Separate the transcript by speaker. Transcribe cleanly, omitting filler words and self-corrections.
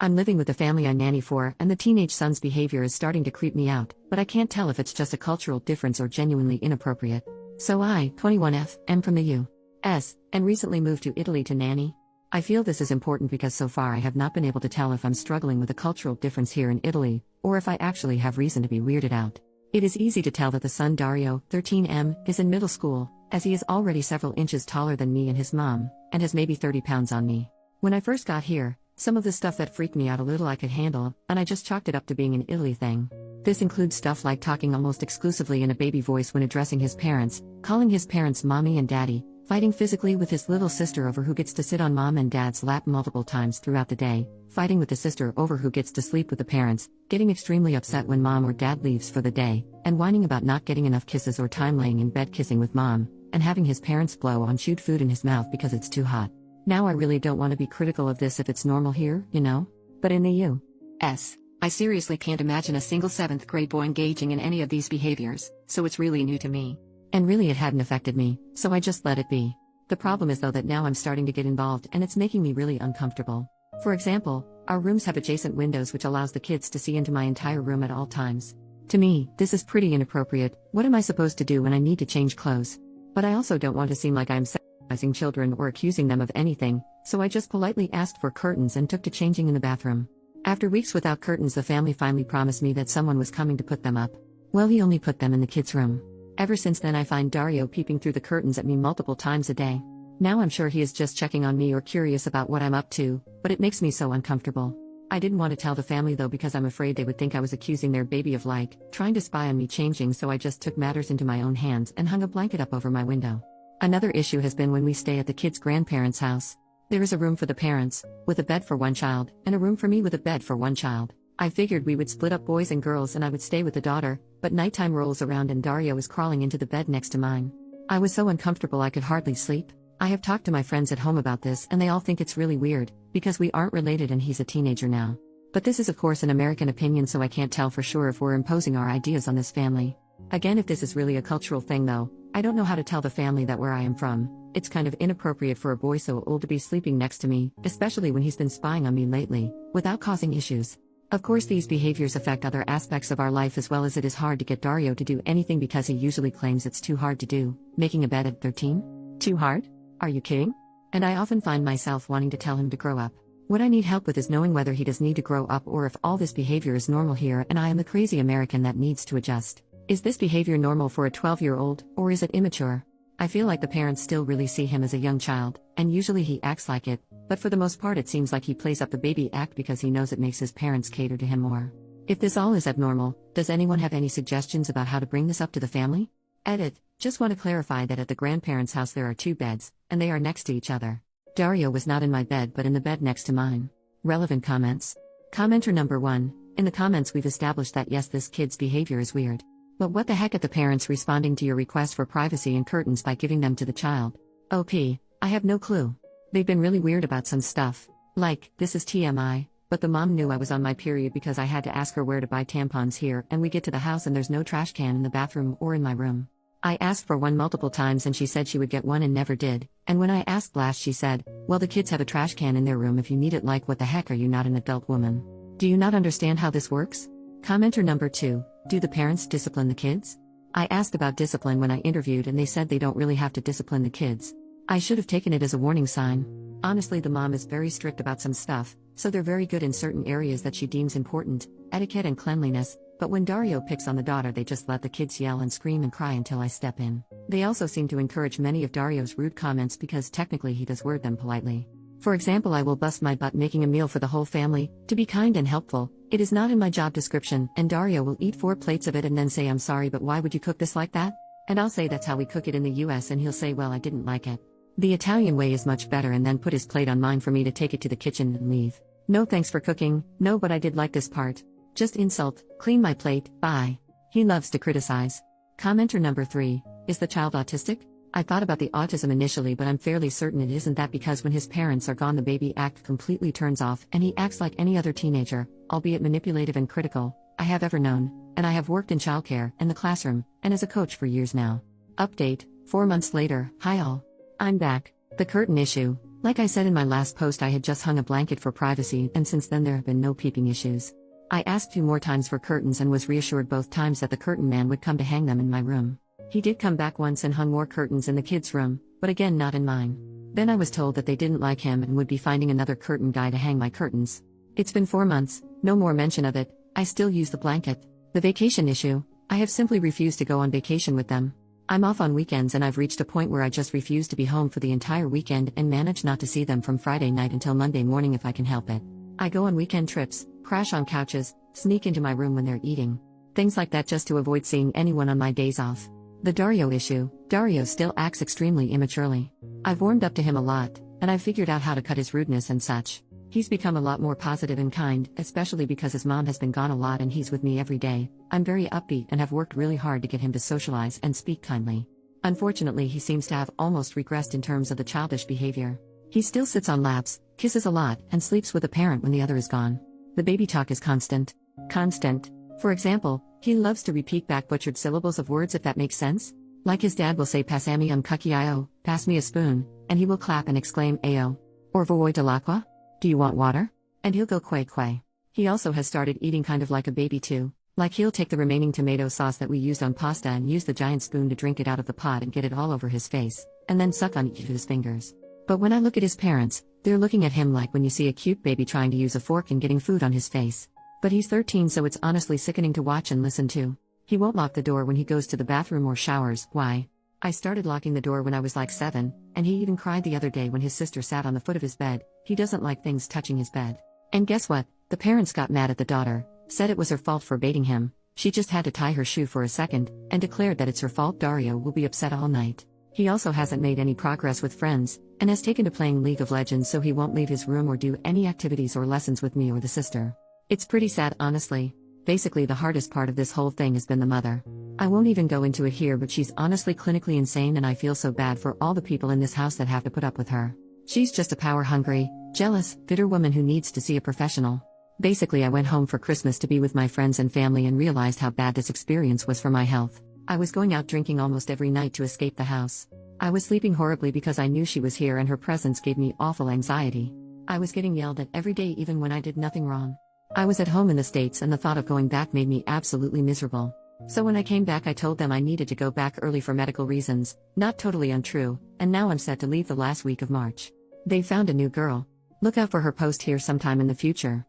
Speaker 1: I'm living with the family I nanny for, and the teenage son's behavior is starting to creep me out, but I can't tell if it's just a cultural difference or genuinely inappropriate. So I, 21F, am from the U.S., and recently moved to Italy to nanny. I feel this is important because so far I have not been able to tell if I'm struggling with a cultural difference here in Italy, or if I actually have reason to be weirded out. It is easy to tell that the son Dario, 13M, is in middle school, as he is already several inches taller than me and his mom, and has maybe 30 pounds on me. When I first got here, some of the stuff that freaked me out a little I could handle, and I just chalked it up to being an Italy thing. This includes stuff like talking almost exclusively in a baby voice when addressing his parents, calling his parents mommy and daddy, fighting physically with his little sister over who gets to sit on mom and dad's lap multiple times throughout the day, fighting with the sister over who gets to sleep with the parents, getting extremely upset when mom or dad leaves for the day, and whining about not getting enough kisses or time laying in bed kissing with mom, and having his parents blow on chewed food in his mouth because it's too hot. Now I really don't want to be critical of this if it's normal here, you know? But in the U.S., I seriously can't imagine a single 7th grade boy engaging in any of these behaviors, so it's really new to me. And really it hadn't affected me, so I just let it be. The problem is though that now I'm starting to get involved and it's making me really uncomfortable. For example, our rooms have adjacent windows which allows the kids to see into my entire room at all times. To me, this is pretty inappropriate. What am I supposed to do when I need to change clothes? But I also don't want to seem like I'm sexualizing children or accusing them of anything, so I just politely asked for curtains and took to changing in the bathroom. After weeks without curtains, the family finally promised me that someone was coming to put them up. Well, he only put them in the kids' room. Ever since then I find Dario peeping through the curtains at me multiple times a day. Now I'm sure he is just checking on me or curious about what I'm up to, but it makes me so uncomfortable. I didn't want to tell the family though because I'm afraid they would think I was accusing their baby of trying to spy on me changing, so I just took matters into my own hands and hung a blanket up over my window. Another issue has been when we stay at the kids' grandparents' house. There is a room for the parents, with a bed for one child, and a room for me with a bed for one child. I figured we would split up boys and girls and I would stay with the daughter, but nighttime rolls around and Dario is crawling into the bed next to mine. I was so uncomfortable I could hardly sleep. I have talked to my friends at home about this and they all think it's really weird, because we aren't related and he's a teenager now. But this is of course an American opinion, so I can't tell for sure if we're imposing our ideas on this family. Again, if this is really a cultural thing though, I don't know how to tell the family that where I am from, it's kind of inappropriate for a boy so old to be sleeping next to me, especially when he's been spying on me lately, without causing issues. Of course these behaviors affect other aspects of our life as well, as it is hard to get Dario to do anything because he usually claims it's too hard to do. Making a bed at 13? Too hard? Are you kidding? And I often find myself wanting to tell him to grow up. What I need help with is knowing whether he does need to grow up or if all this behavior is normal here and I am the crazy American that needs to adjust. Is this behavior normal for a 12-year-old, or is it immature? I feel like the parents still really see him as a young child, and usually he acts like it, but for the most part it seems like he plays up the baby act because he knows it makes his parents cater to him more. If this all is abnormal, does anyone have any suggestions about how to bring this up to the family? Edit. Just want to clarify that at the grandparents' house there are 2 beds, and they are next to each other. Dario was not in my bed but in the bed next to mine. Relevant comments. Commenter number 1. In the comments we've established that yes, this kid's behavior is weird. But what the heck at the parents responding to your request for privacy and curtains by giving them to the child? OP. I have no clue. They've been really weird about some stuff. Like, this is TMI, but the mom knew I was on my period because I had to ask her where to buy tampons here, and we get to the house and there's no trash can in the bathroom or in my room. I asked for one multiple times and she said she would get one and never did, and when I asked last she said, well, the kids have a trash can in their room if you need it. Like, what the heck, are you not an adult woman? Do you not understand how this works? Commenter number 2. Do the parents discipline the kids? I asked about discipline when I interviewed and they said they don't really have to discipline the kids. I should have taken it as a warning sign. Honestly, the mom is very strict about some stuff, so they're very good in certain areas that she deems important, etiquette and cleanliness, but when Dario picks on the daughter they just let the kids yell and scream and cry until I step in. They also seem to encourage many of Dario's rude comments because technically he does word them politely. For example, I will bust my butt making a meal for the whole family, to be kind and helpful. It is not in my job description, and Dario will eat 4 plates of it and then say, I'm sorry, but why would you cook this like that? And I'll say that's how we cook it in the US, and he'll say, well, I didn't like it. The Italian way is much better, and then put his plate on mine for me to take it to the kitchen and leave. No thanks for cooking, no, but I did like this part. Just insult, clean my plate, bye. He loves to criticize. Commenter number 3. Is the child autistic? I thought about the autism initially, but I'm fairly certain it isn't that, because when his parents are gone the baby act completely turns off and he acts like any other teenager, albeit manipulative and critical, I have ever known, and I have worked in childcare, in the classroom, and as a coach for years now. Update, 4 months later. Hi all. I'm back. The curtain issue. Like I said in my last post, I had just hung a blanket for privacy, and since then there have been no peeping issues. I asked 2 more times for curtains and was reassured both times that the curtain man would come to hang them in my room. He did come back once and hung more curtains in the kids' room, but again not in mine. Then I was told that they didn't like him and would be finding another curtain guy to hang my curtains. It's been 4 months, no more mention of it. I still use the blanket. The vacation issue, I have simply refused to go on vacation with them. I'm off on weekends and I've reached a point where I just refuse to be home for the entire weekend and manage not to see them from Friday night until Monday morning if I can help it. I go on weekend trips, crash on couches, sneak into my room when they're eating. Things like that just to avoid seeing anyone on my days off. The Dario issue, Dario still acts extremely immaturely. I've warmed up to him a lot, and I've figured out how to cut his rudeness and such. He's become a lot more positive and kind, especially because his mom has been gone a lot and he's with me every day. I'm very upbeat and have worked really hard to get him to socialize and speak kindly. Unfortunately, he seems to have almost regressed in terms of the childish behavior. He still sits on laps, kisses a lot, and sleeps with a parent when the other is gone. The baby talk is constant. Constant. For example, he loves to repeat back butchered syllables of words, if that makes sense. Like his dad will say "Passami cookie io," pass me a spoon, and he will clap and exclaim "Ayo." Or "Voy de l'aqua?" Do you want water? And he'll go "Quay quay." He also has started eating kind of like a baby too. Like he'll take the remaining tomato sauce that we used on pasta and use the giant spoon to drink it out of the pot and get it all over his face, and then suck on each of his fingers. But when I look at his parents, they're looking at him like when you see a cute baby trying to use a fork and getting food on his face. But he's 13, so it's honestly sickening to watch and listen to. He won't lock the door when he goes to the bathroom or showers. Why? I started locking the door when I was like 7, and he even cried the other day when his sister sat on the foot of his bed. He doesn't like things touching his bed. And guess what? The parents got mad at the daughter, said it was her fault for baiting him. She just had to tie her shoe for a second, and declared that it's her fault. Dario will be upset all night. He also hasn't made any progress with friends, and has taken to playing League of Legends, so he won't leave his room or do any activities or lessons with me or the sister. It's pretty sad, honestly. Basically, the hardest part of this whole thing has been the mother. I won't even go into it here, but she's honestly clinically insane, and I feel so bad for all the people in this house that have to put up with her. She's just a power-hungry, jealous, bitter woman who needs to see a professional. Basically, I went home for Christmas to be with my friends and family and realized how bad this experience was for my health. I was going out drinking almost every night to escape the house. I was sleeping horribly because I knew she was here and her presence gave me awful anxiety. I was getting yelled at every day even when I did nothing wrong. I was at home in the States and the thought of going back made me absolutely miserable. So when I came back, I told them I needed to go back early for medical reasons, not totally untrue, and now I'm set to leave the last week of March. They found a new girl. Look out for her post here sometime in the future.